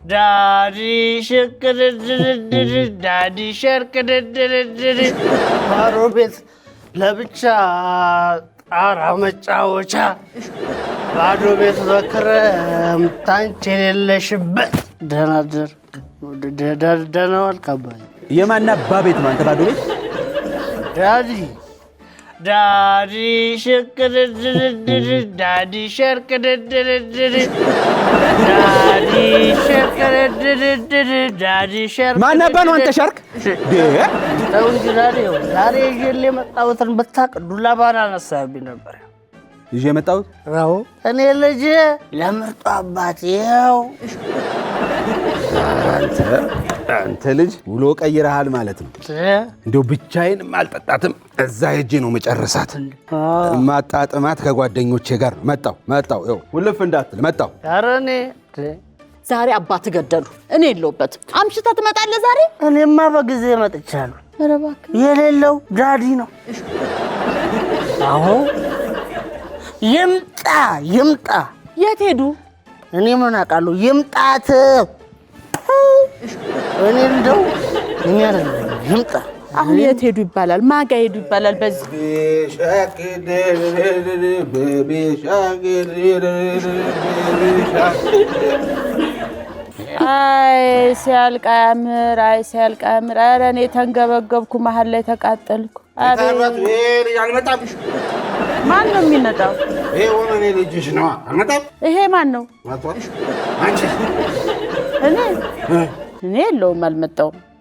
ዳዲ ሸርቅድድድ ባዶ ቤት ለብቻ ጣራ መጫወቻ ባዶ ቤት በክረምት አንቺ የሌለሽበት ደህና ዋልክ አባዬ። የማና ቤት ነው አንተ ባዶ ቤት? ዳዲ ሸርቅድድድ ዳዲ ማን ነበር ነው አንተ ሸርቅ? ተው እንጂ ዛሬ ይዤልህ የመጣሁትን ብታውቅ ዱላ ባላነሳብኝ ነበር። ይዤ የመጣሁት አዎ እኔ ልጅ ለምርጡ አባት ይኸው። አንተ ልጅ ውሎ ቀይረሃል ማለት ነው። እንደው ብቻዬን አልጠጣትም፣ እዛ ሄጄ ነው መጨረሳት። ማጣጥማት ከጓደኞቼ ጋር መጣው። ይኸው ውልፍ እንዳትል መጣው። ኧረ እኔ ዛሬ አባት ገደሉ። እኔ የለሁበትም። አምሽታ ትመጣለህ ዛሬ? እኔማ በጊዜ መጥቻለሁ። ኧረ እባክህ የሌለው ዳዲ ነው። አዎ ይምጣ። የት ሄዱ? እኔ ምን አውቃለሁ? ይምጣት። እኔ እንደው ይምጣ። አሁን የት ሄዱ ይባላል? ማጋ ሄዱ ይባላል? በዚህ አይ ሲያልቅ አያምር። ኧረ እኔ ተንገበገብኩ፣ መሀል ላይ ተቃጠልኩ። ማን ነው የሚመጣው? ይሄ ማን ነው? እኔ የለውም፣ አልመጣውም።